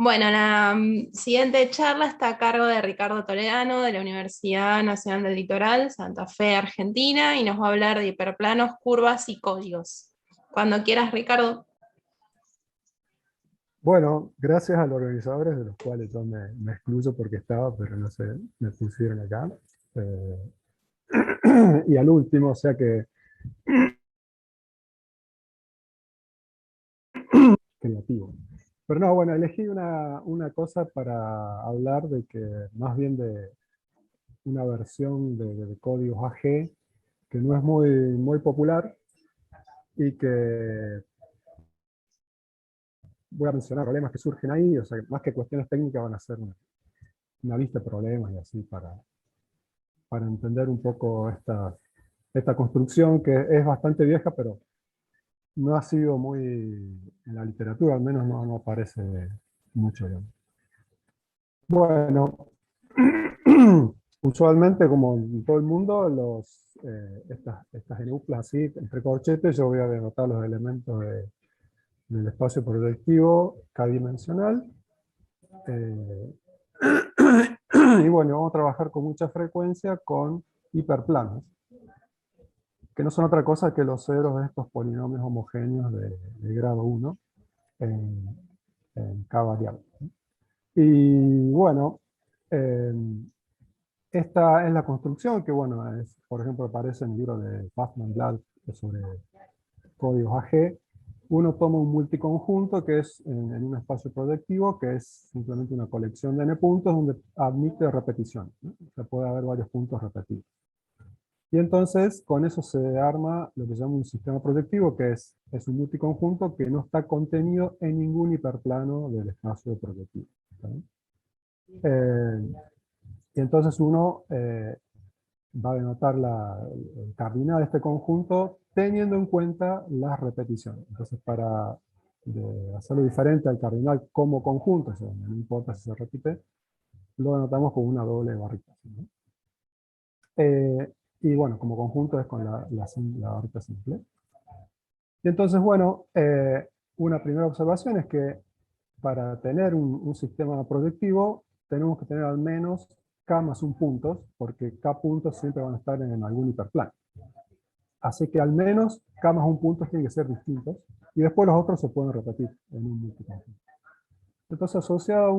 Bueno, la siguiente charla está a cargo de Ricardo Toledano de la Universidad Nacional del Litoral, Santa Fe, Argentina, y nos va a hablar de hiperplanos, curvas y códigos. Cuando quieras, Ricardo. Bueno, gracias a los organizadores, de los cuales yo me excluyo porque estaba, pero no sé, me pusieron acá. Eh, y al último, o sea que creativo. Pero no, bueno, elegí una cosa para hablar de que más bien de una versión de códigos AG que no es muy popular y que voy a mencionar problemas que surgen ahí, o sea, más que cuestiones técnicas van a ser una lista de problemas y así para entender un poco esta construcción que es bastante vieja, pero no ha sido muy, en la literatura al menos no aparece mucho, digamos. Bueno, usualmente como en todo el mundo, estas genuplas así, entre corchetes, yo voy a denotar los elementos del espacio proyectivo k-dimensional. eh, y bueno, vamos a trabajar con mucha frecuencia con hiperplanos, que no son otra cosa que los ceros de estos polinomios homogéneos de grado 1 en, en K variable. Y bueno, eh, esta es la construcción que, bueno, por ejemplo, aparece en el libro de Pfaffman-Blatt sobre códigos AG. Uno toma un multiconjunto que es en un espacio proyectivo, que es simplemente una colección de n puntos donde admite repetición, ¿no? O sea, puede haber varios puntos repetidos. Y entonces con eso se arma lo que se llama un sistema proyectivo, que es un multiconjunto que no está contenido en ningún hiperplano del espacio proyectivo. ¿Sí? Y entonces uno va a denotar el cardinal de este conjunto teniendo en cuenta las repeticiones. Entonces para hacerlo diferente al cardinal como conjunto, o sea, no importa si se repite, lo denotamos con una doble barrita. ¿No? Y bueno, como conjunto es con la barrita simple. Y entonces, bueno, una primera observación es que para tener un sistema proyectivo tenemos que tener al menos k más un puntos, porque k puntos siempre van a estar en algún hiperplano. Así que al menos k más un puntos tienen que ser distintos, y después los otros se pueden repetir en un multiconjunto. Entonces, asociado a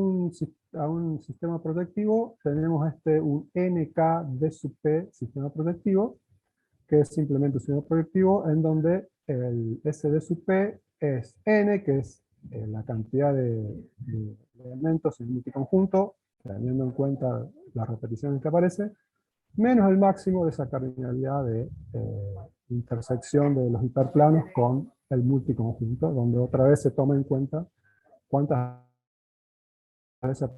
un sistema proyectivo, tenemos un nk d sub p sistema proyectivo, que es simplemente un sistema proyectivo en donde el SD sub P es n, que es la cantidad de elementos en un multiconjunto, teniendo en cuenta las repeticiones que aparece, menos el máximo de esa cardinalidad de intersección de los hiperplanos con el multiconjunto, donde otra vez se toma en cuenta cuántas veces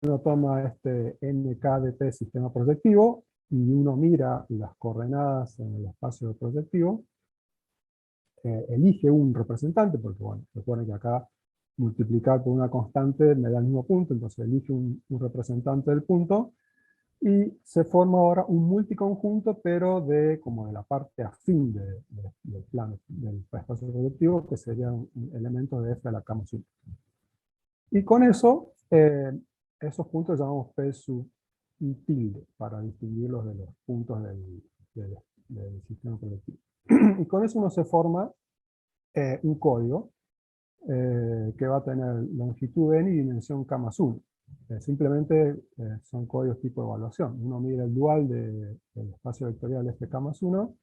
uno toma este NKDT sistema proyectivo y uno mira las coordenadas en el espacio proyectivo, elige un representante, porque bueno, recuerden que acá multiplicar por una constante me da el mismo punto, entonces elige un representante del punto, y se forma ahora un multiconjunto, pero como de la parte afín del plano, del espacio proyectivo, que serían elementos de f a la k más 1. Y con eso, esos puntos llamamos P sub y tilde, para distinguirlos de los puntos del, del sistema proyectivo. Y con eso uno se forma un código que va a tener longitud n y dimensión k más 1. Simplemente son códigos tipo evaluación. Uno mira el dual del espacio vectorial fk más 1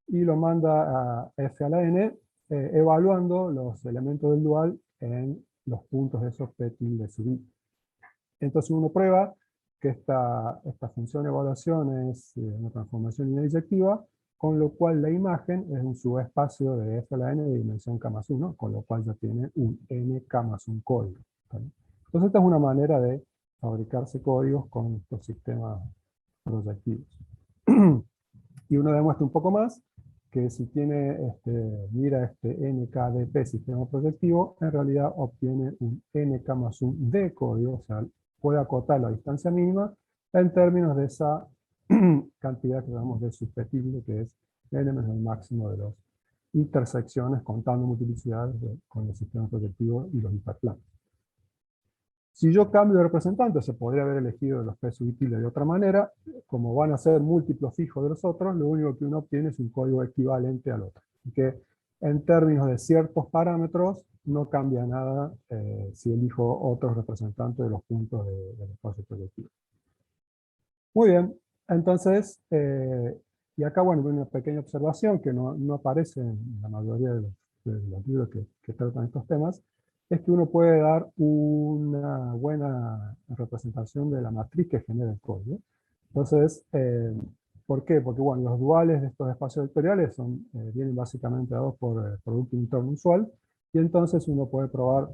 y lo manda a f a la n, evaluando los elementos del dual en los puntos de esos p tilde sub i. Entonces uno prueba que esta función de evaluación es una transformación lineal inyectiva, con lo cual la imagen es un subespacio de f a la n de dimensión k más 1, con lo cual ya tiene un nk más un código. ¿Vale? Entonces esta es una manera de fabricarse códigos con estos sistemas proyectivos. Y uno demuestra un poco más que si mira este NKDP sistema proyectivo, en realidad obtiene un NK más un D código, o sea, puede acotar la distancia mínima en términos de esa cantidad que llamamos de susceptible, que es n menos el máximo de los intersecciones contando multiplicidades con el sistema proyectivo y los hiperplanos. Si yo cambio de representante, se podría haber elegido los P sub i tilde de otra manera. Como van a ser múltiplos fijos de los otros, lo único que uno obtiene es un código equivalente al otro. Así que en términos de ciertos parámetros, no cambia nada si elijo otros representantes de los puntos del espacio proyectivo. Muy bien, entonces, y acá, bueno, una pequeña observación que no aparece en la mayoría de los libros que tratan estos temas, es que uno puede dar una buena representación de la matriz que genera el código. Entonces, ¿por qué? Porque, bueno, los duales de estos espacios vectoriales vienen básicamente dados por producto interno usual, y entonces uno puede probar,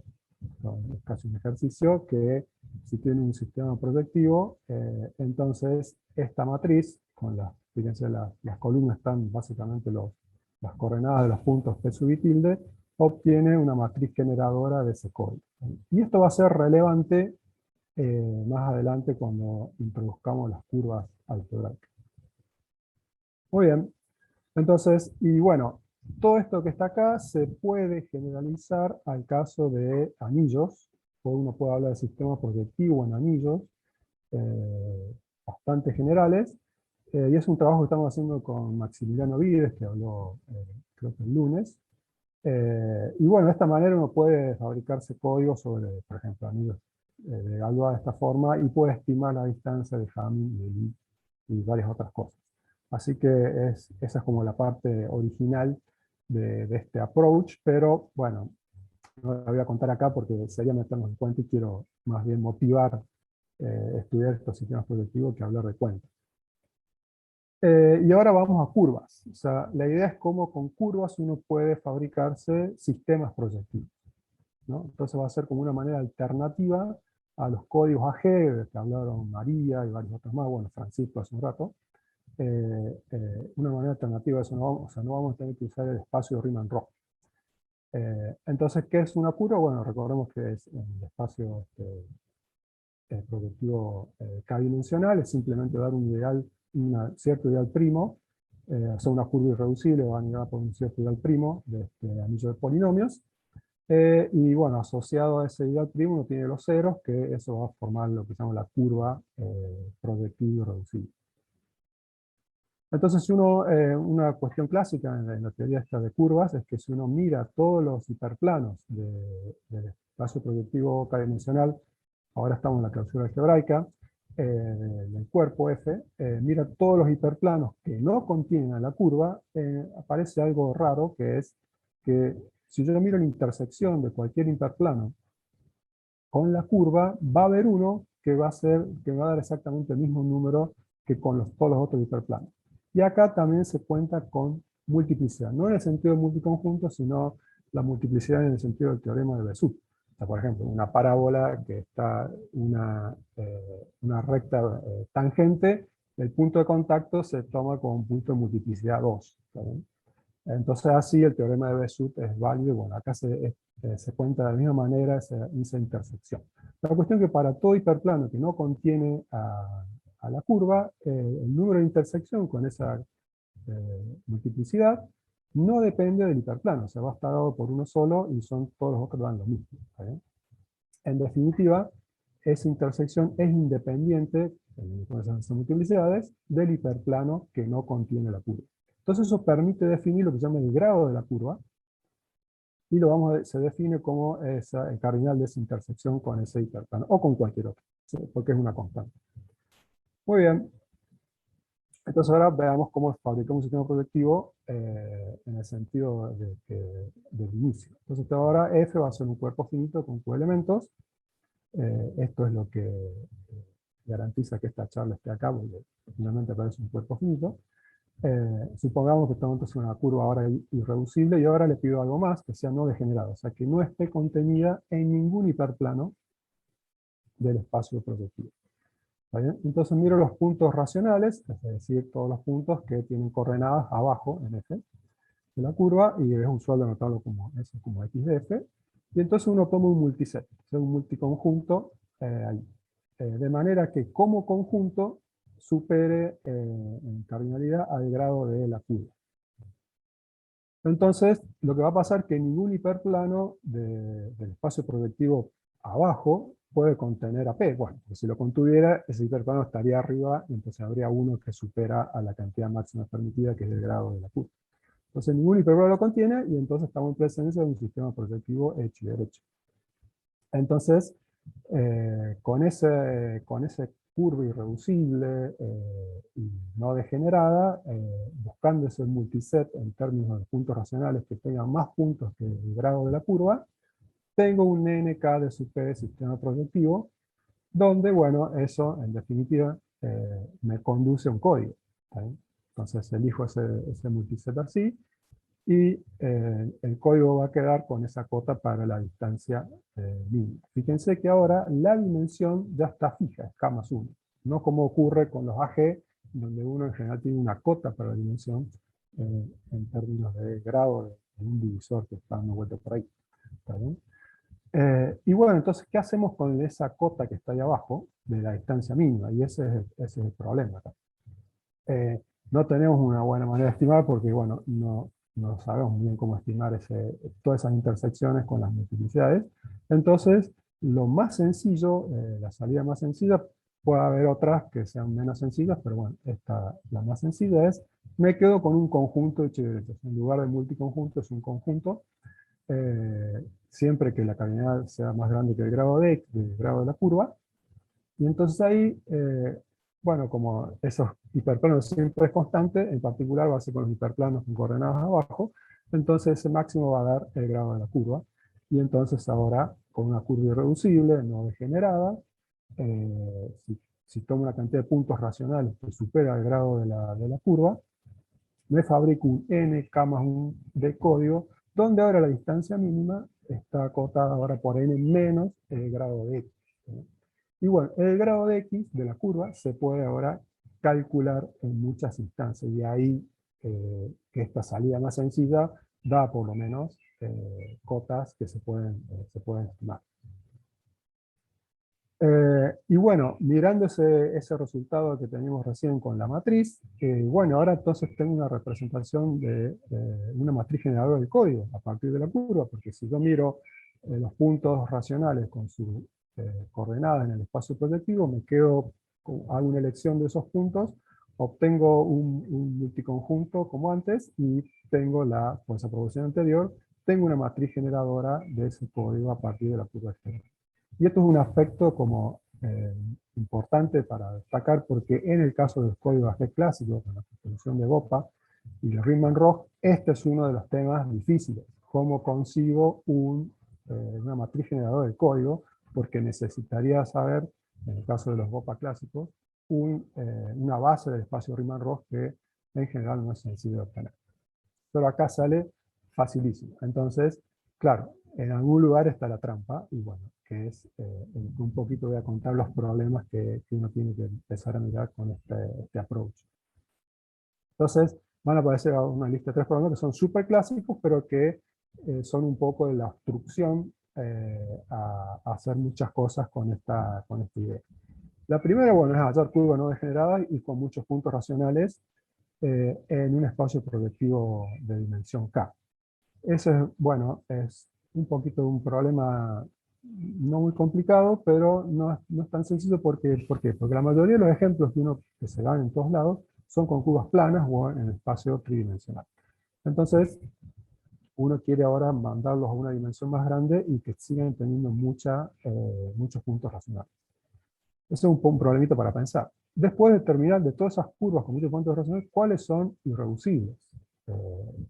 es casi un ejercicio, que si tiene un sistema proyectivo, entonces esta matriz, fíjense, las columnas están básicamente las coordenadas de los puntos P sub i tilde, obtiene una matriz generadora de ese código. Y esto va a ser relevante más adelante cuando introduzcamos las curvas algebraicas. Muy bien, entonces, y bueno, todo esto que está acá se puede generalizar al caso de anillos, o uno puede hablar de sistema proyectivo en anillos, bastante generales, y es un trabajo que estamos haciendo con Maximiliano Vides, que habló creo que el lunes. Y bueno, de esta manera uno puede fabricarse códigos sobre, por ejemplo, anillos de Galois de esta forma, y puede estimar la distancia de Hamming y Lie y varias otras cosas. Así que esa es como la parte original de este approach, pero bueno, no la voy a contar acá porque sería meternos en cuenta y quiero más bien motivar estudiar estos sistemas proyectivos que hablar de cuentas. Y ahora vamos a curvas. O sea, la idea es cómo con curvas uno puede fabricarse sistemas proyectivos, ¿no? Entonces va a ser como una manera alternativa a los códigos AG, de que hablaron María y varios otros más, bueno, Francisco hace un rato. Una manera alternativa a eso, o sea, no vamos a tener que usar el espacio de Riemann-Roch. Entonces, ¿qué es una curva? Bueno, recordemos que es el espacio proyectivo k-dimensional, es simplemente dar un ideal, un cierto ideal primo, o sea, una curva irreducible va a nivelar por un cierto ideal primo de este anillo de polinomios, y bueno, asociado a ese ideal primo uno tiene los ceros, que eso va a formar lo que se llama la curva proyectivo irreducible. Entonces, una cuestión clásica en la teoría esta de curvas es que si uno mira todos los hiperplanos del espacio proyectivo k-dimensional, ahora estamos en la clausura algebraica, del cuerpo F, mira todos los hiperplanos que no contienen a la curva, aparece algo raro, que es que si yo miro la intersección de cualquier hiperplano con la curva, va a haber uno que va a dar exactamente el mismo número que con todos los otros hiperplanos. Y acá también se cuenta con multiplicidad, no en el sentido de multiconjunto, sino la multiplicidad en el sentido del teorema de Bézout. O sea, por ejemplo, una parábola que está una recta tangente, el punto de contacto se toma como un punto de multiplicidad 2. ¿Saben? Entonces así el teorema de Bézout es válido, y bueno, acá se cuenta de la misma manera esa intersección. La cuestión es que para todo hiperplano que no contiene a la curva, el número de intersección con esa multiplicidad no depende del hiperplano, o sea, va a estar dado por uno solo y todos los otros dan lo mismo. En definitiva, esa intersección es independiente, con esas multiplicidades, del hiperplano que no contiene la curva. Entonces eso permite definir lo que se llama el grado de la curva, y se define como el cardinal de esa intersección con ese hiperplano, o con cualquier otro, ¿sí? Porque es una constante. Muy bien. Entonces ahora veamos cómo fabricamos un sistema proyectivo en el sentido del inicio. Entonces ahora F va a ser un cuerpo finito con Q elementos. Esto es lo que garantiza que esta charla esté acá, porque finalmente aparece un cuerpo finito. Supongamos que estamos entonces en una curva ahora irreducible, y ahora le pido algo más, que sea no degenerada, o sea, que no esté contenida en ningún hiperplano del espacio proyectivo. ¿Está bien? Entonces miro los puntos racionales, es decir, todos los puntos que tienen coordenadas abajo en F de la curva, y es usual anotarlo como X de F, y entonces uno toma un multiset, o sea, un multiconjunto ahí. De manera que como conjunto supere en cardinalidad al grado de la curva. Entonces, lo que va a pasar es que ningún hiperplano del espacio proyectivo abajo puede contener a P. Bueno, pues si lo contuviera, ese hiperplano estaría arriba, y entonces habría uno que supera a la cantidad máxima permitida, que es el grado de la curva. Entonces ningún hiperplano lo contiene, y entonces estamos en presencia de un sistema proyectivo hecho y derecho. Entonces, con ese curva irreducible y no degenerada, buscando ese multiset en términos de puntos racionales que tengan más puntos que el grado de la curva, tengo un NK de sub P de sistema proyectivo, donde, bueno, eso en definitiva me conduce a un código. ¿Sí? Entonces elijo ese multiset así, y el código va a quedar con esa cota para la distancia mínima. Fíjense que ahora la dimensión ya está fija, es K más 1. No como ocurre con los AG, donde uno en general tiene una cota para la dimensión en términos de grado de un divisor que está dando vuelta por ahí. ¿Está bien? Y bueno, entonces, ¿qué hacemos con esa cota que está ahí abajo de la distancia mínima? Y ese es el problema acá. No tenemos una buena manera de estimar porque, bueno, no sabemos muy bien cómo estimar todas esas intersecciones con las multiplicidades. Entonces, lo más sencillo, la salida más sencilla, puede haber otras que sean menos sencillas, pero bueno, la más sencilla es, me quedo con un conjunto hecho y derecho. En lugar de multiconjunto es un conjunto, siempre que la cavidad sea más grande que el grado del grado de la curva. Y entonces ahí, bueno, como esos hiperplanos siempre es constante, en particular va a ser con los hiperplanos con coordenadas abajo, entonces ese máximo va a dar el grado de la curva. Y entonces ahora, con una curva irreducible, no degenerada, si tomo una cantidad de puntos racionales que supera el grado de la curva, me fabrico un nk más 1 de código, donde ahora la distancia mínima está acotada ahora por n menos el grado de x. ¿Sí? Y bueno, el grado de x de la curva se puede ahora calcular en muchas instancias, y ahí que esta salida más sencilla da por lo menos cotas que se pueden estimar. Y bueno, mirando ese resultado que teníamos recién con la matriz, bueno, ahora entonces tengo una representación de una matriz generadora del código a partir de la curva, porque si yo miro los puntos racionales con sus coordenadas en el espacio proyectivo, me quedo, hago una elección de esos puntos, obtengo un multiconjunto como antes, y tengo por esa proporción anterior, tengo una matriz generadora de ese código a partir de la curva externa. Y esto es un aspecto como importante para destacar, porque en el caso de los códigos AG clásicos, con la construcción de Bopa y de Riemann-Roch, este es uno de los temas difíciles. ¿Cómo consigo una matriz generadora del código? Porque necesitaría saber, en el caso de los Bopa clásicos, una base del espacio Riemann-Roch que en general no es sencillo de obtener. Pero acá sale facilísimo. Entonces, claro, en algún lugar está la trampa, y bueno, que es, un poquito voy a contar los problemas que uno tiene que empezar a mirar con este approach. Entonces, van a aparecer una lista de 3 problemas que son súper clásicos, pero que son un poco de la obstrucción a hacer muchas cosas con esta idea. La primera, bueno, es hallar curva no degenerada y con muchos puntos racionales en un espacio proyectivo de dimensión K. Ese, bueno, es un poquito un problema no muy complicado, pero no es tan sencillo. ¿Por qué? Porque la mayoría de los ejemplos que se dan en todos lados son con curvas planas o en espacio tridimensional. Entonces, uno quiere ahora mandarlos a una dimensión más grande y que sigan teniendo muchos puntos racionales. Ese es un problemita para pensar. Después de terminar de todas esas curvas con muchos puntos racionales, ¿cuáles son irreducibles?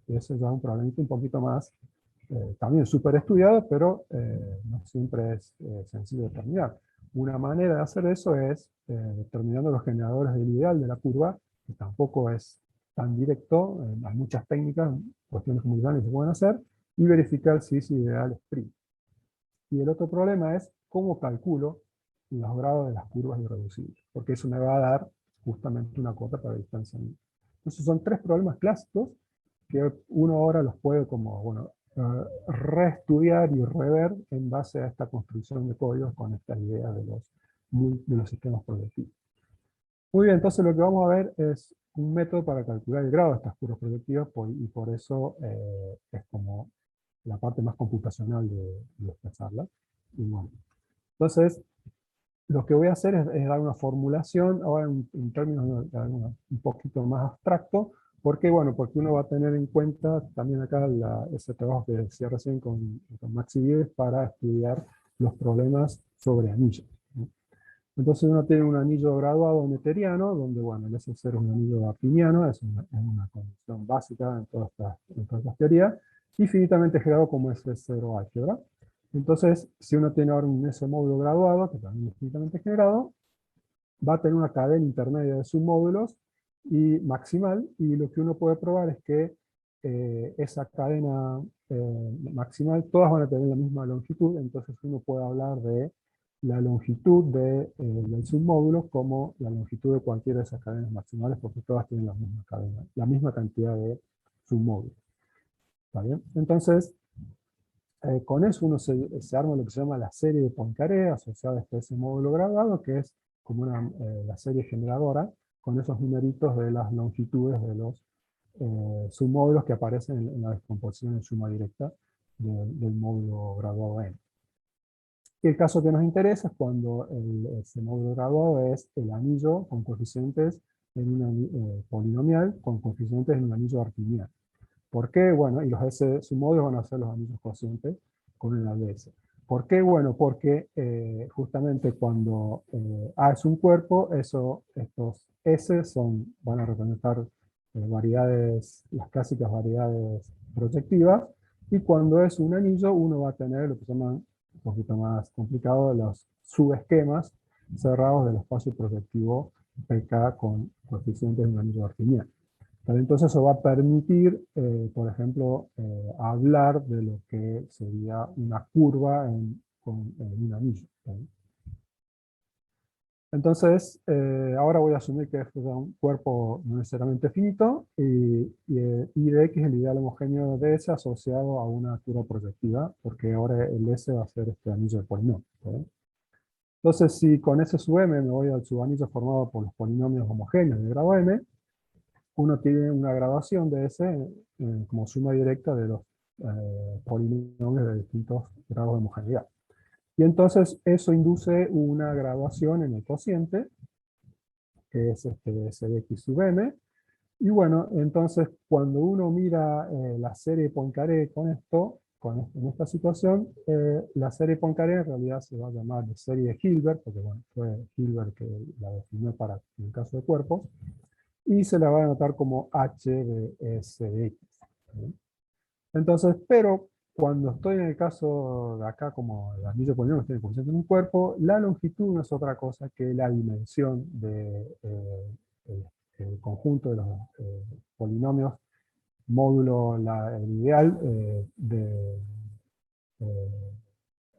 Ese ya es un problemita un poquito más, también súper estudiado, pero no siempre es sencillo de determinar. Una manera de hacer eso es determinando los generadores del ideal de la curva, que tampoco es tan directo, hay muchas técnicas, cuestiones comunitarias que se pueden hacer, y verificar si ese ideal es primo. Y el otro problema es cómo calculo los grados de las curvas irreducibles, porque eso me va a dar justamente una cuota para distancia mínima. Entonces son 3 problemas clásicos que uno ahora los puede como, bueno, reestudiar y rever en base a esta construcción de códigos con esta idea de los sistemas proyectivos. Muy bien, entonces lo que vamos a ver es un método para calcular el grado de estas curvas proyectivas, y por eso es como la parte más computacional de expresarla. Y bueno, entonces, lo que voy a hacer es dar una formulación, ahora en términos un poquito más abstracto. ¿Por qué? Bueno, porque uno va a tener en cuenta también acá ese trabajo que decía recién con Maxi Vives para estudiar los problemas sobre anillos, ¿no? Entonces uno tiene un anillo graduado newtoniano, donde bueno, el S0 es un anillo artiniano, es una condición básica en todas estas teorías, y finitamente generado como S0 álgebra. Entonces, si uno tiene ahora un S módulo graduado, que también es finitamente generado, va a tener una cadena intermedia de submódulos y maximal, y lo que uno puede probar es que esa cadena maximal, todas van a tener la misma longitud, entonces uno puede hablar de la longitud del submódulo como la longitud de cualquiera de esas cadenas maximales, porque todas tienen la misma cadena, la misma cantidad de submódulos. ¿Está bien? Entonces, con eso uno se arma lo que se llama la serie de Poincaré asociada a ese módulo graduado, que es como la serie generadora, con esos numeritos de las longitudes de los submódulos que aparecen en la descomposición en suma directa del módulo graduado N. Y el caso que nos interesa es cuando ese módulo graduado es el anillo con coeficientes en un polinomial con coeficientes en un anillo artiniano. ¿Por qué? Bueno, y los S submódulos van a ser los anillos cocientes con el ADS. ¿Por qué? Bueno, porque justamente cuando A es un cuerpo, estos S van a representar variedades, las clásicas variedades proyectivas, y cuando es un anillo, uno va a tener lo que se llaman, un poquito más complicado, los subesquemas cerrados del espacio proyectivo PK con coeficientes de un anillo artiniano. Entonces eso va a permitir, por ejemplo, hablar de lo que sería una curva en un anillo, ¿sí? Entonces, ahora voy a asumir que esto es un cuerpo no necesariamente finito, y I de X es el ideal homogéneo de S asociado a una curva proyectiva, porque ahora el S va a ser este anillo de polinomio, ¿sí? Entonces, si con S sub m me voy al subanillo formado por los polinomios homogéneos de grado m, uno tiene una graduación de S como suma directa de los polinomios de distintos grados de homogeneidad. Y entonces eso induce una graduación en el cociente, que es S de X sub m. Y bueno, entonces cuando uno mira la serie Poincaré con esto, en esta situación, la serie Poincaré en realidad se va a llamar de serie Hilbert, porque bueno, fue Hilbert que la definió para el caso de cuerpos, y se la va a anotar como H de S de X, ¿sí? Entonces, pero cuando estoy en el caso de acá, como el anillo polinomio tiene coeficiente en un cuerpo, la longitud no es otra cosa que la dimensión del conjunto de los polinomios módulo el ideal de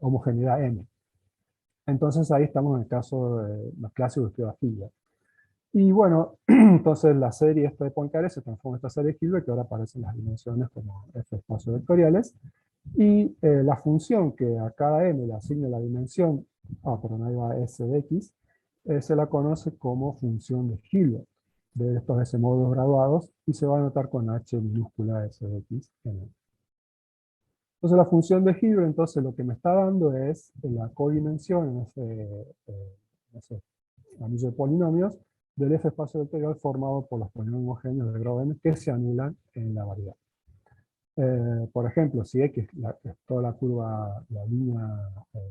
homogeneidad m. Entonces ahí estamos en el caso más clásico de Hilbert. Y bueno, entonces la serie esta de Poincaré se transforma en esta serie de Hilbert, que ahora aparecen las dimensiones como F espacios vectoriales. Y la función que a cada m le asigna la dimensión, perdón, ahí va S de X, se la conoce como función de Hilbert, de estos S módulos graduados, y se va a anotar con H minúscula S de X en M. Entonces la función de Hilbert, entonces lo que me está dando es la codimensión en ese anillo de polinomios del F espacio vectorial formado por los polinomios homogéneos de grado n que se anulan en la variedad. Por ejemplo, si X es toda la curva, la línea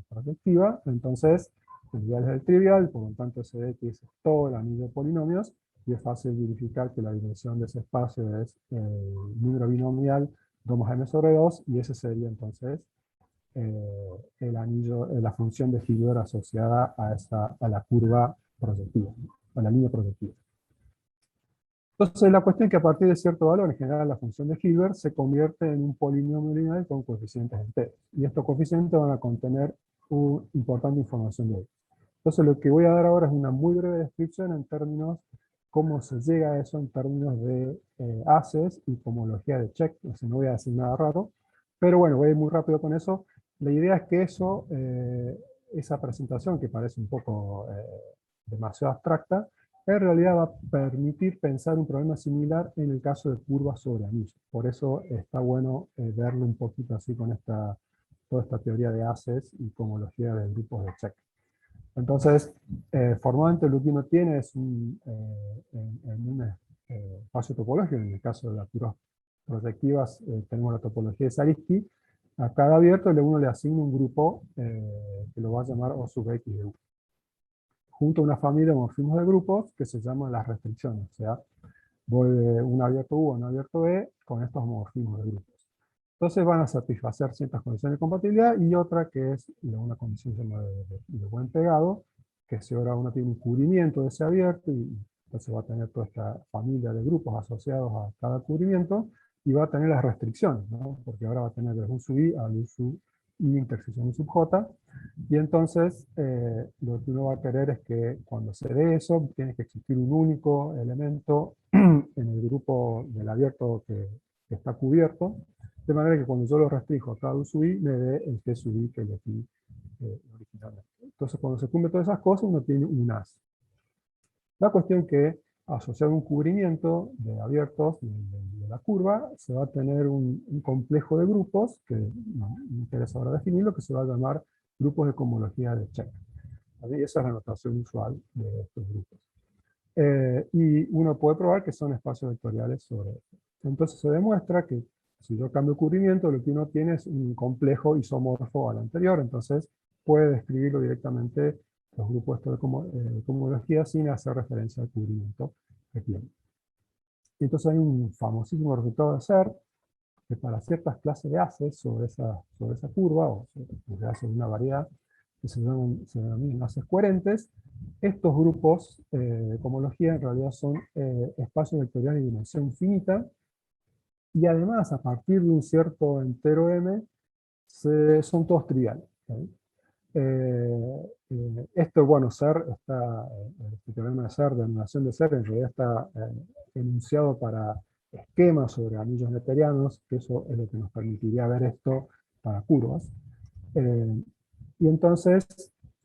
proyectiva, entonces el ideal es el trivial, por lo tanto S de X es todo el anillo de polinomios, y es fácil verificar que la dimensión de ese espacio es el número binomial 2 más m sobre 2, y ese sería entonces el anillo, la función de Hilbert asociada a la curva proyectiva, a la línea proyectiva. Entonces la cuestión es que a partir de cierto valor, en general la función de Hilbert, se convierte en un polinomio lineal con coeficientes enteros. Y estos coeficientes van a contener importante información de ellos. Entonces lo que voy a dar ahora es una muy breve descripción en términos cómo se llega a eso en términos de haces y homología de check. O sea, no voy a decir nada raro, pero bueno, voy a ir muy rápido con eso. La idea es que esa presentación, que parece un poco demasiado abstracta, en realidad va a permitir pensar un problema similar en el caso de curvas sobre anillos. Por eso está bueno verlo un poquito así con toda esta teoría de haces y homología de grupos de check. Entonces, formalmente lo que uno tiene es en un espacio topológico, en el caso de las curvas proyectivas, tenemos la topología de Zariski. A cada abierto uno le asigna un grupo que lo va a llamar O sub X de U, junto a una familia de morfismos de grupos que se llaman las restricciones. O sea, voy de un abierto U a un abierto B con estos morfismos de grupos. Entonces van a satisfacer ciertas condiciones de compatibilidad y otra que es una condición de buen pegado, que si ahora uno tiene un cubrimiento de ese abierto y entonces va a tener toda esta familia de grupos asociados a cada cubrimiento y va a tener las restricciones, ¿no? Porque ahora va a tener desde U sub I al U sub I intersección U sub J, y entonces lo que uno va a querer es que cuando se dé eso, tiene que existir un único elemento en el grupo del abierto que está cubierto, de manera que cuando yo lo restringo a cada U sub I, me dé el T sub I que elegí originalmente. Entonces cuando se cumplen todas esas cosas, uno tiene un as. La cuestión que asociado a un cubrimiento de abiertos de la curva, se va a tener un complejo de grupos, que no me interesa ahora definirlo, que se va a llamar grupos de cohomología de check. ¿Vale? Y esa es la notación usual de estos grupos. Y uno puede probar que son espacios vectoriales sobre esto. Entonces se demuestra que si yo cambio cubrimiento, lo que uno tiene es un complejo isomorfo al anterior, entonces puede describirlo directamente los grupos estos de cohomología sin hacer referencia al cubrimiento que tiene. Y entonces hay un famosísimo resultado de SER, que para ciertas clases de haces sobre esa curva, o sobre haces de una variedad, que se denominan haces coherentes, estos grupos de cohomología en realidad son espacios vectoriales de dimensión finita, y además a partir de un cierto entero m, son todos triviales. ¿Sí? Esto, bueno, SER el teorema de SER, de anulación de SER, en realidad está enunciado para esquemas sobre anillos neperianos, que eso es lo que nos permitiría ver esto para curvas. Y entonces,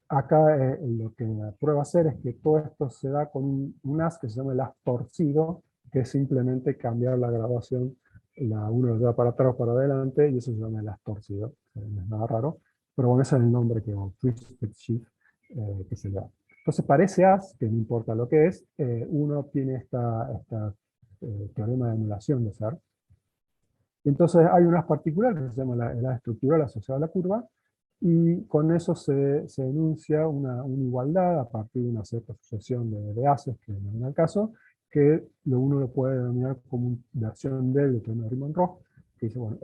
acá lo que prueba hacer es que todo esto se da con un as que se llama el as torcido, que es simplemente cambiar la graduación, uno lo lleva para atrás o para adelante, y eso se llama el as torcido, no es nada raro, pero bueno, ese es el nombre que Twisted Shift que se le da. Entonces, para ese as, que no importa lo que es, uno tiene esta teorema de anulación de SER. Entonces hay un as particular que se llama el as estructural asociado a la curva, y con eso se enuncia una igualdad a partir de una cierta sucesión de haces, que no es el caso, que uno lo puede denominar como una versión del teorema de Riemann-Roch, que dice, bueno,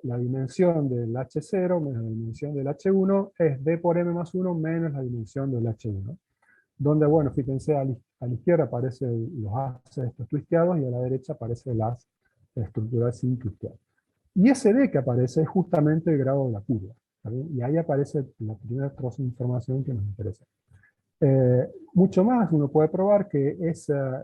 la dimensión del H0 menos la dimensión del H1 es D por M más 1 menos la dimensión del H1. Donde, bueno, fíjense, a la izquierda aparecen los haces estos twisteados y a la derecha aparece el as estructural sin twistear. Y ese D que aparece es justamente el grado de la curva. Y ahí aparece la primera trozo de información que nos interesa. Mucho más, uno puede probar que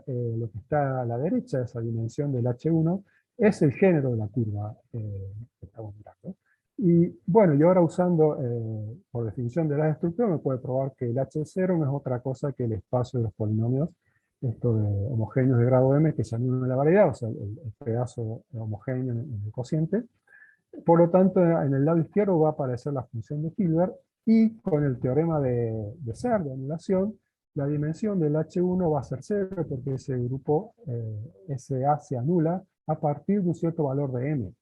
lo que está a la derecha, esa dimensión del H1, es el género de la curva que estamos mirando. Y bueno, y ahora usando, por definición de la estructura, me puede probar que el H0 no es otra cosa que el espacio de los polinomios, esto de homogéneos de grado m, que se anulan la variedad, o sea, el pedazo homogéneo en el cociente. Por lo tanto, en el lado izquierdo va a aparecer la función de Hilbert, y con el teorema de SER, de anulación, la dimensión del H1 va a ser 0, porque ese grupo, ese A se anula a partir de un cierto valor de m.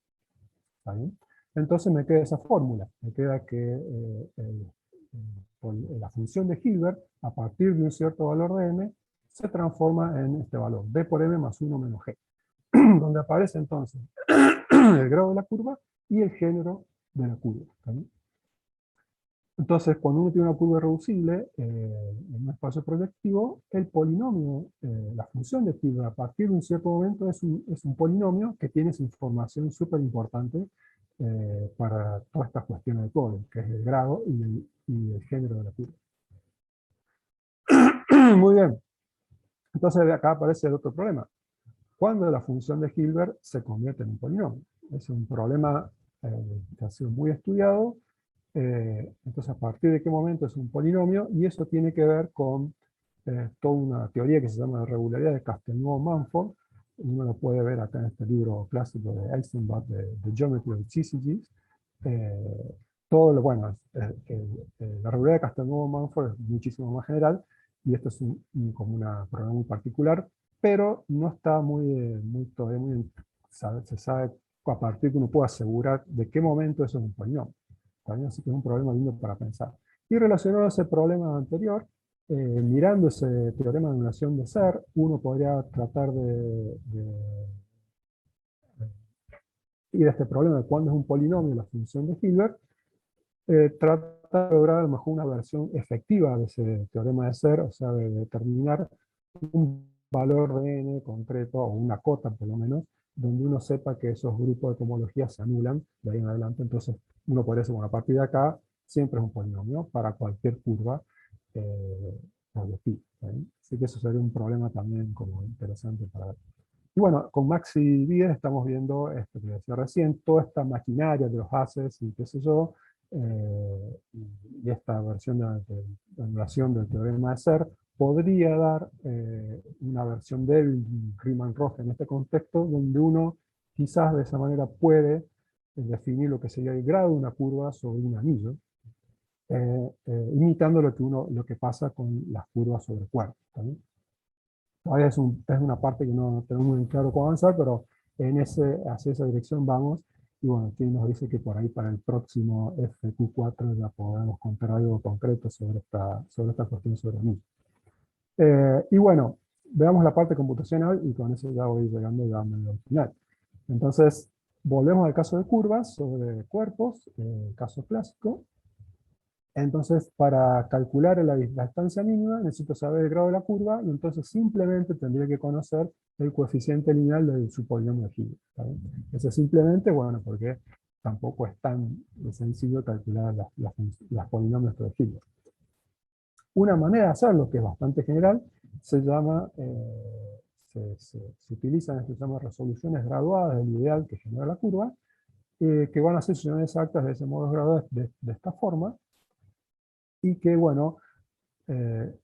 ¿Está bien? Entonces me queda esa fórmula, me queda que la función de Hilbert, a partir de un cierto valor de m, se transforma en este valor, b por m más 1 menos g, donde aparece entonces el grado de la curva y el género de la curva. ¿Sí? Entonces, cuando uno tiene una curva reducible en un espacio proyectivo, el polinomio, la función de Hilbert a partir de un cierto momento es un polinomio que tiene esa información súper importante para todas estas cuestiones de Codel, que es el grado y el género de la curva. Muy bien. Entonces, de acá aparece el otro problema. Cuando la función de Hilbert se convierte en un polinomio. Es un problema que ha sido muy estudiado. Entonces, ¿a partir de qué momento es un polinomio? Y eso tiene que ver con toda una teoría que se llama la regularidad de Castelnuovo-Mumford. Uno lo puede ver acá en este libro clásico de Eisenbach, de Geometry of syzygies. Todo lo, bueno, la regularidad de Castelnuovo-Mumford es muchísimo más general, y esto es como una programa muy particular, pero no está todavía muy, se sabe a partir que uno puede asegurar de qué momento eso es un polinomio. También así que es un problema lindo para pensar. Y relacionado a ese problema anterior, mirando ese teorema de anulación de ser, uno podría tratar de ir a este problema de cuándo es un polinomio la función de Hilbert, trata de lograr a lo mejor una versión efectiva de ese teorema de ser, o sea, de determinar un valor de n concreto, o una cota por lo menos, donde uno sepa que esos grupos de cohomologías se anulan de ahí en adelante. Entonces uno podría decir, bueno, a partir de acá siempre es un polinomio para cualquier curva de pi. Así que eso sería un problema también como interesante para ver. Y bueno, con Maxi Vides estamos viendo esto que decía recién, toda esta maquinaria de los haces y qué sé yo, y esta versión de anulación del teorema de ser, podría dar una versión débil, Riemann-Roch en este contexto, donde uno quizás de esa manera puede definir lo que sería el grado de una curva sobre un anillo, imitando lo que pasa con las curvas sobre cuerpos. Todavía es una parte que no tenemos muy claro cómo avanzar, pero hacia esa dirección vamos. Y bueno, aquí nos dice que por ahí para el próximo FQ4 ya podemos contar algo concreto sobre esta cuestión sobre mí. Y bueno, veamos la parte computacional y con eso ya voy llegando ya medio al final. Entonces, volvemos al caso de curvas sobre cuerpos, caso clásico. Entonces, para calcular la distancia mínima, necesito saber el grado de la curva, y entonces simplemente tendría que conocer el coeficiente lineal de su polinomio de Hilbert. Eso simplemente, bueno, porque tampoco es tan sencillo calcular las polinomios de Hilbert. Una manera de hacerlo, que es bastante general, se utilizan esto que se llama resoluciones graduadas del ideal que genera la curva, que van a ser soluciones exactas de ese modo graduado de esta forma, y que, bueno,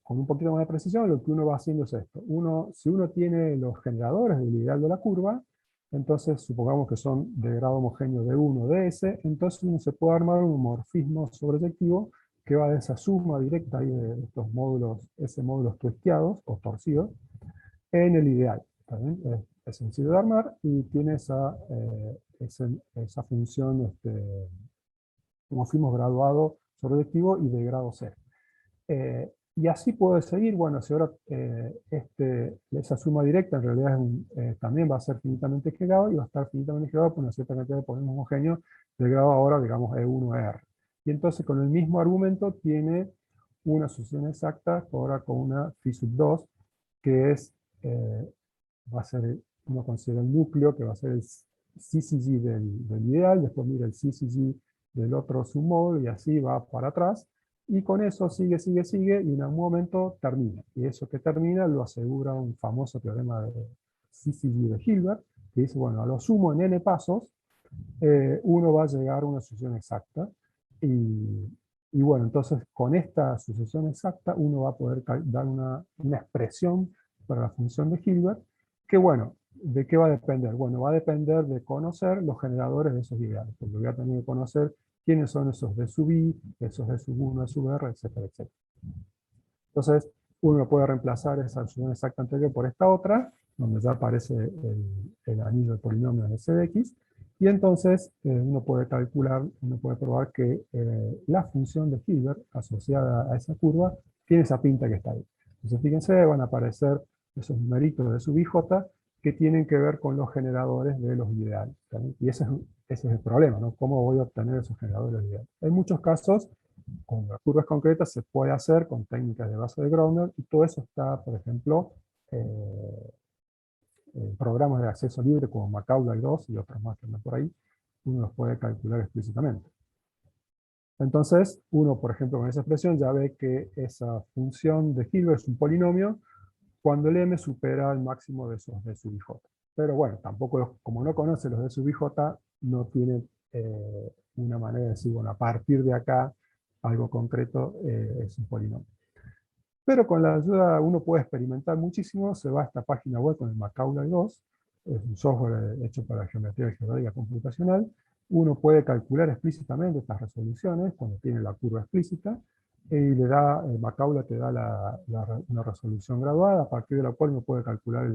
con un poquito más de precisión, lo que uno va haciendo es esto. Si uno tiene los generadores del ideal de la curva, entonces supongamos que son de grado homogéneo de 1 de S, entonces uno se puede armar un homorfismo sobreyectivo que va de esa suma directa ahí de estos módulos, S módulos twisteados o torcidos, en el ideal. Es sencillo de armar y tiene esa función, homorfismo graduado sobreyectivo y de grado 0. Y así puedo seguir, bueno, si ahora esa suma directa en realidad también va a ser finitamente generado, y va a estar finitamente generado por una cierta cantidad de polinomios homogéneos de grado ahora, digamos, E1R. Y entonces con el mismo argumento tiene una solución exacta, ahora con una phi sub 2, que va a ser, uno considera el núcleo, que va a ser el CCG del ideal, después mira el CCG del otro submódulo, y así va para atrás. Y con eso sigue, y en algún momento termina. Y eso que termina lo asegura un famoso teorema de CCG de Hilbert, que dice, bueno, a lo sumo en n pasos, uno va a llegar a una sucesión exacta. Y bueno, entonces con esta sucesión exacta uno va a poder dar una expresión para la función de Hilbert, que bueno, ¿de qué va a depender? Bueno, va a depender de conocer los generadores de esos ideales, porque voy a tener que conocer quiénes son esos de sub i, esos de sub 1, de sub r, etcétera, etcétera. Entonces, uno puede reemplazar esa solución exacta anterior por esta otra, donde ya aparece el anillo de polinomios de C de X, y entonces uno puede calcular, uno puede probar que la función de Hilbert asociada a esa curva tiene esa pinta que está ahí. Entonces, fíjense, van a aparecer esos numeritos de sub ij que tienen que ver con los generadores de los ideales. ¿También? Y ese es el problema, ¿no? ¿Cómo voy a obtener esos generadores de ideales? En muchos casos, con las curvas concretas se puede hacer con técnicas de base de Groner, y todo eso está, por ejemplo, en programas de acceso libre como Macaulay 2 y otros más que andan por ahí, uno los puede calcular explícitamente. Entonces, uno, por ejemplo, con esa expresión ya ve que esa función de Hilbert es un polinomio cuando el m supera el máximo de esos de sub ij. Pero bueno, tampoco, como no conoce los de sub ij, no tiene una manera de decir, bueno, a partir de acá, algo concreto es un polinomio. Pero con la ayuda, uno puede experimentar muchísimo, se va a esta página web con el Macaulay 2, es un software hecho para geometría geodésica computacional. Uno puede calcular explícitamente estas resoluciones cuando tiene la curva explícita, y le da, Macaulay te da una resolución graduada, a partir de la cual uno puede calcular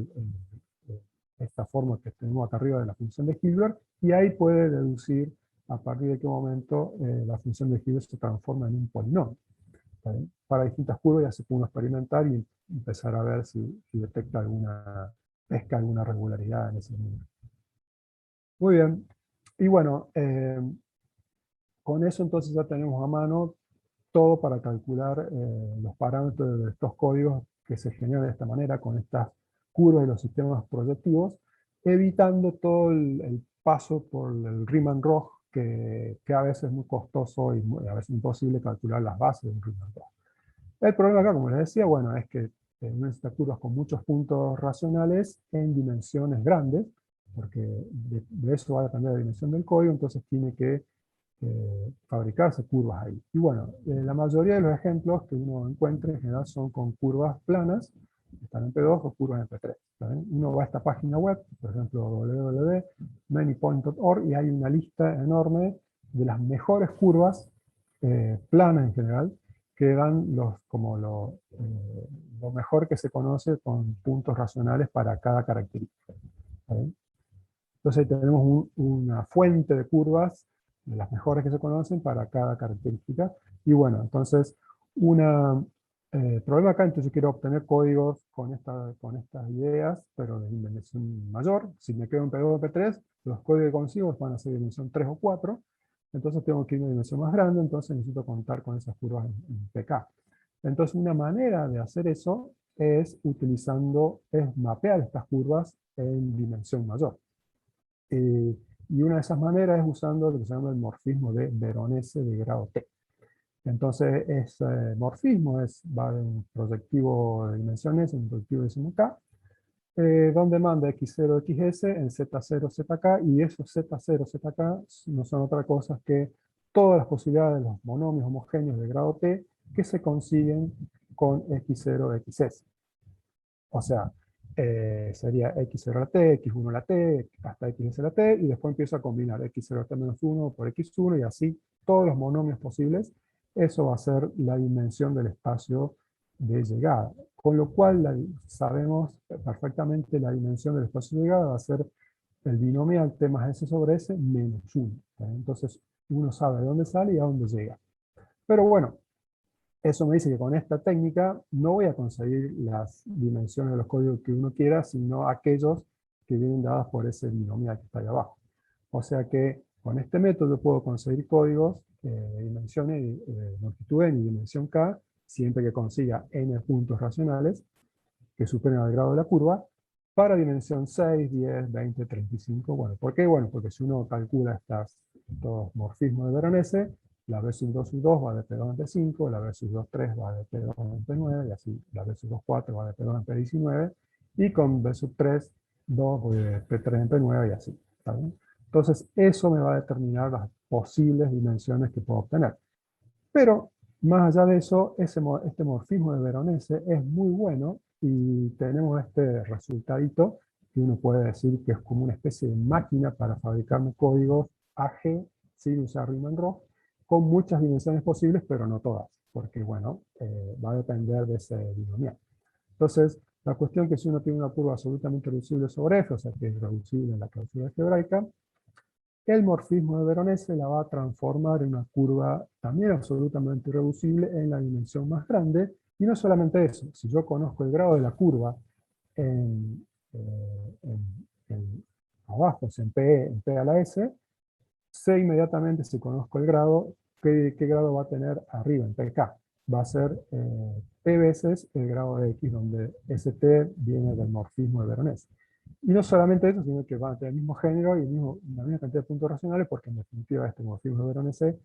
esta forma que tenemos acá arriba de la función de Hilbert, y ahí puede deducir a partir de qué momento la función de Hilbert se transforma en un polinomio. Para distintas curvas ya se puede experimentar y empezar a ver si detecta pesca alguna regularidad en ese número. Muy bien. Y bueno, con eso entonces ya tenemos a mano todo para calcular los parámetros de estos códigos que se generan de esta manera, con estas curvas y los sistemas proyectivos, evitando todo el paso por el Riemann-Roch, que a veces es muy costoso y a veces imposible calcular las bases de un Riemann-Roch. El problema acá, como les decía, bueno, es que necesita curvas con muchos puntos racionales en dimensiones grandes, porque de eso va a depender la dimensión del código, entonces tiene que fabricarse curvas ahí. Y bueno, la mayoría de los ejemplos que uno encuentra en general son con curvas planas, que están en P2 o curvas en P3. ¿Saben? Uno va a esta página web, por ejemplo www.manypoint.org, y hay una lista enorme de las mejores curvas planas en general, que dan lo mejor que se conoce con puntos racionales para cada característica. ¿Saben? Entonces ahí tenemos una fuente de curvas, de las mejores que se conocen para cada característica. Y bueno, entonces, problema acá, entonces yo quiero obtener códigos con estas ideas, pero de dimensión mayor. Si me quedo en P2 o P3, los códigos que consigo van a ser de dimensión 3 o 4. Entonces tengo que ir a una dimensión más grande, entonces necesito contar con esas curvas en PK. Entonces una manera de hacer eso es mapear estas curvas en dimensión mayor. Y una de esas maneras es usando lo que se llama el morfismo de Veronese de grado T. Entonces, ese morfismo va de un proyectivo de dimensión S, un proyectivo de dimensión K, donde manda x0, xs en z0, zk, y esos z0, zk no son otra cosa que todas las posibilidades de los monomios homogéneos de grado T que se consiguen con x0, xs. O sea, sería x0 a la t, x1 a la t, hasta xs a la t, y después empiezo a combinar x0 a la t menos 1 por x1, y así todos los monomios posibles. Eso va a ser la dimensión del espacio de llegada. Con lo cual sabemos perfectamente la dimensión del espacio de llegada va a ser el binomial t más s sobre s menos 1. Entonces uno sabe de dónde sale y a dónde llega. Pero bueno, eso me dice que con esta técnica no voy a conseguir las dimensiones de los códigos que uno quiera, sino aquellos que vienen dados por ese binomial que está ahí abajo. O sea que con este método puedo conseguir códigos de dimensiones de longitud n y dimensión k, siempre que consiga n puntos racionales que superen al grado de la curva, para dimensión 6, 10, 20, 35. Bueno, ¿por qué? Bueno, porque si uno calcula estos morfismos de Veronese, la B sub 2 sub 2 va de P2 en P5, la B sub 2 3 va de P2 en P9, y así la B sub 2 4 va de P2 en P19, y con B sub 3 2 voy de P3 en P9, y así. ¿Está bien? Entonces, eso me va a determinar las posibles dimensiones que puedo obtener. Pero, más allá de eso, este morfismo de Veronese es muy bueno, y tenemos este resultadito que uno puede decir que es como una especie de máquina para fabricar códigos AG sin usar Riemann-Roch, con muchas dimensiones posibles, pero no todas, porque bueno, va a depender de ese binomial. Entonces, la cuestión es que si uno tiene una curva absolutamente reducible sobre F, o sea que es reducible en la clausura algebraica, el morfismo de Veronese la va a transformar en una curva también absolutamente reducible en la dimensión más grande. Y no solamente eso, si yo conozco el grado de la curva en, abajo, en P a la S, sé inmediatamente, si conozco el grado, qué grado va a tener arriba, en PK. Va a ser P veces el grado de X, donde ST viene del morfismo de Veronese. Y no solamente eso, sino que van a tener el mismo género y la misma cantidad de puntos racionales, porque en definitiva este morfismo de Veronese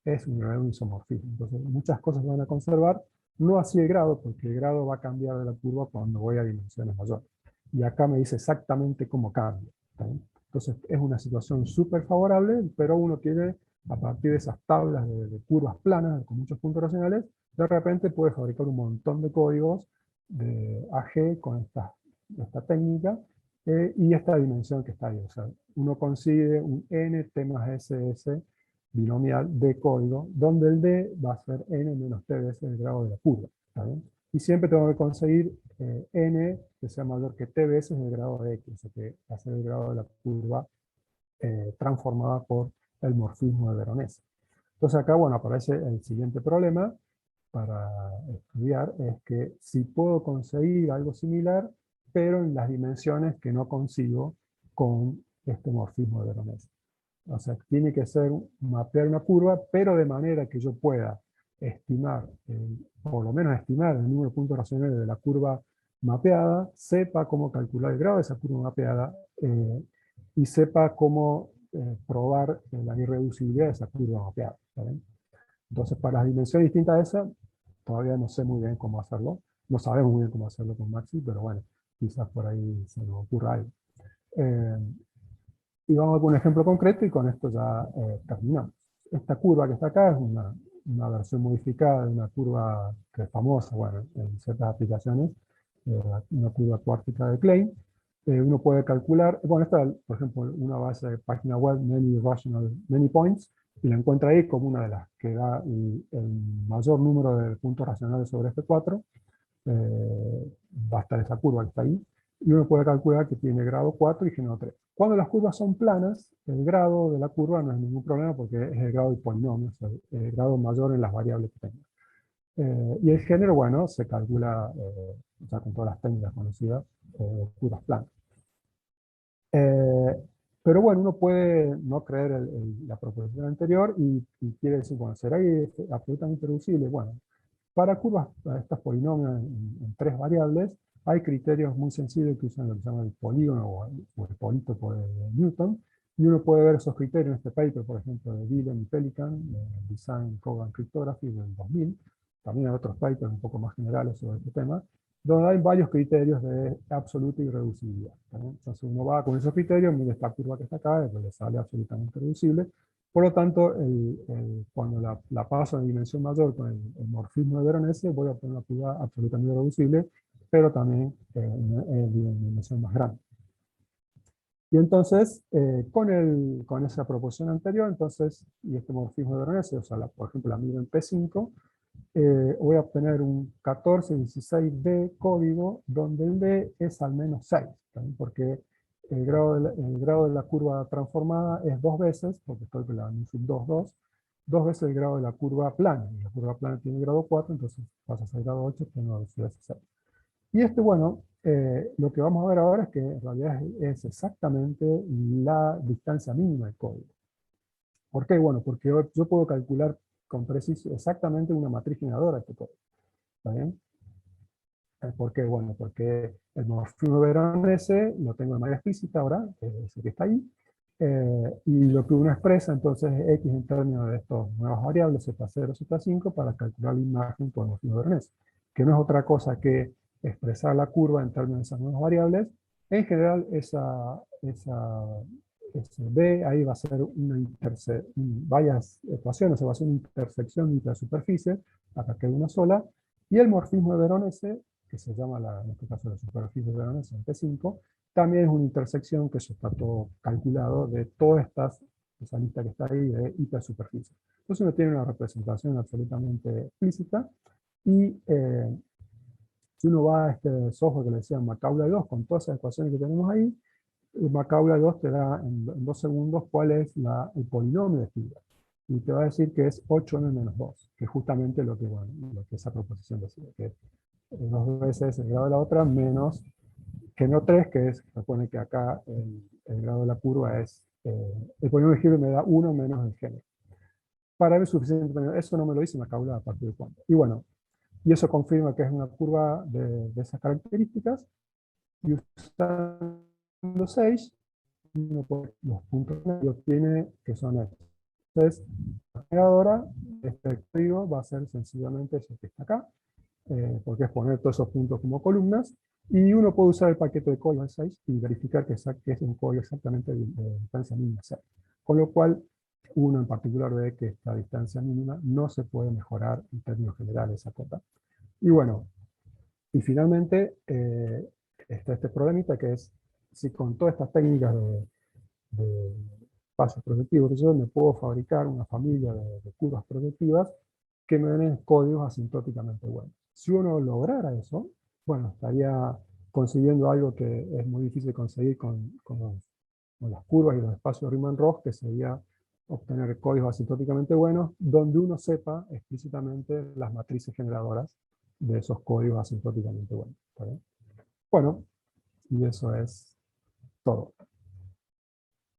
es un isomorfismo. Entonces muchas cosas van a conservar, no así el grado, porque el grado va a cambiar de la curva cuando voy a dimensiones mayores. Y acá me dice exactamente cómo cambia. ¿Está bien? Entonces es una situación súper favorable, pero uno tiene a partir de esas tablas de curvas planas con muchos puntos racionales, de repente puede fabricar un montón de códigos de AG con esta técnica y esta dimensión que está ahí. O sea, uno consigue un n t más ss binomial de código, donde el d va a ser n menos t veces el grado de la curva. ¿Está bien? Y siempre tengo que conseguir n que sea mayor que t veces el grado de x, o sea que va a ser el grado de la curva transformada por el morfismo de Veronese. Entonces acá, bueno, aparece el siguiente problema para estudiar, es que si puedo conseguir algo similar, pero en las dimensiones que no consigo con este morfismo de Veronese. O sea, tiene que ser mapear una curva, pero de manera que yo pueda estimar, por lo menos estimar el número de puntos racionales de la curva mapeada, sepa cómo calcular el grado de esa curva mapeada eh, y sepa cómo probar la irreducibilidad de esa curva mapeada. ¿Saben? Entonces, para las dimensiones distintas a esa, todavía no sé muy bien cómo hacerlo. No sabemos muy bien cómo hacerlo con Maxi, pero bueno, quizás por ahí se nos ocurra algo. Y vamos a poner un ejemplo concreto y con esto ya terminamos. Esta curva que está acá es una versión modificada de una curva que es famosa, bueno, en ciertas aplicaciones, una curva cuártica de Klein. Uno puede calcular, bueno, esta, por ejemplo, una base de página web, Many Points, y la encuentra ahí como una de las que da el mayor número de puntos racionales sobre F4. Va a estar esa curva que está ahí, y uno puede calcular que tiene grado 4 y género 3. Cuando las curvas son planas, el grado de la curva no es ningún problema porque es el grado del polinomio, o sea, el grado mayor en las variables que tenga. Y el género, bueno, se calcula ya con todas las técnicas conocidas, curvas planas. Pero bueno, uno puede no creer la proposición anterior y quiere decir, bueno, ¿será absolutamente reducible? Bueno, para curvas, para estos polinomios en tres variables, hay criterios muy sencillos que usan lo que se llama el polígono o el polítopo de Newton, y uno puede ver esos criterios en este paper, por ejemplo, de Dillon y Pelican, Design, Code and Cryptography del 2000. También hay otros papers un poco más generales sobre este tema, donde hay varios criterios de absoluta irreducibilidad. Entonces uno va con esos criterios, mira esta curva que está acá, le sale absolutamente reducible. Por lo tanto, cuando la paso en dimensión mayor con el morfismo de Veronese, voy a obtener una curva absolutamente reducible, pero también en dimensión más grande. Y entonces, con esa proporción anterior, entonces, y este morfismo de Veronese, o sea, por ejemplo, la mido en P5, voy a obtener un 1416 de código, donde el D es al menos 6, ¿también? Porque el grado de la curva transformada es 2 veces, porque estoy con la sub 2 veces el grado de la curva plana. Y la curva plana tiene grado 4, entonces pasa a ser grado 8, que no es 6. Y bueno, lo que vamos a ver ahora es que en realidad es exactamente la distancia mínima del código. ¿Por qué? Bueno, porque yo puedo calcular con precisión exactamente una matriz generadora de este código. ¿Está bien? ¿Por qué? Bueno, porque el morfismo de Veronese lo tengo de manera explícita ahora, es el que está ahí, y lo que uno expresa entonces es x en términos de estas nuevas variables, z0, z5, para calcular la imagen por el morfismo de Veronese, que no es otra cosa que expresar la curva en términos de esas nuevas variables. En general, ese B ahí va a ser varias ecuaciones, va a ser una intersección de intersuperficies, acá queda una sola, y el morfismo de Veronese, que se llama en este caso la superficie de Veronese en P5, también es una intersección que eso está todo calculado de todas esa lista que está ahí de hipersuperficie. Entonces uno tiene una representación absolutamente explícita y si uno va a este software que le decían Macaulay 2 con todas esas ecuaciones que tenemos ahí, Macaulay 2 te da en 2 segundos cuál es el polinomio de fibra. Y te va a decir que es 8m menos 2, que es justamente lo que esa proposición decía, que 2 veces el grado de la otra menos género 3, que es, recuerden que acá el grado de la curva es, el polinomio de fibra me da 1 menos el género. Para ver suficiente, eso no me lo dice Macaulay a partir de cuándo. Y bueno, y eso confirma que es una curva de esas características, y usando 6, los puntos que obtiene que son estos. Entonces, la generadora, este código va a ser sencillamente eso que está acá, porque es poner todos esos puntos como columnas, y uno puede usar el paquete de código 6 y verificar que es un código exactamente de distancia mínima 6. Con lo cual, uno en particular ve que esta distancia mínima no se puede mejorar en términos generales esa cota. Y bueno, y finalmente está este problemita que es, si con todas estas técnicas de espacios proyectivos, yo me puedo fabricar una familia de curvas proyectivas que me den códigos asintóticamente buenos. Si uno lograra eso, bueno, estaría consiguiendo algo que es muy difícil conseguir con las curvas y los espacios Riemann-Roch, que sería obtener códigos asintóticamente buenos, donde uno sepa explícitamente las matrices generadoras de esos códigos asintóticamente buenos. ¿Está bien? Bueno, y eso es todo.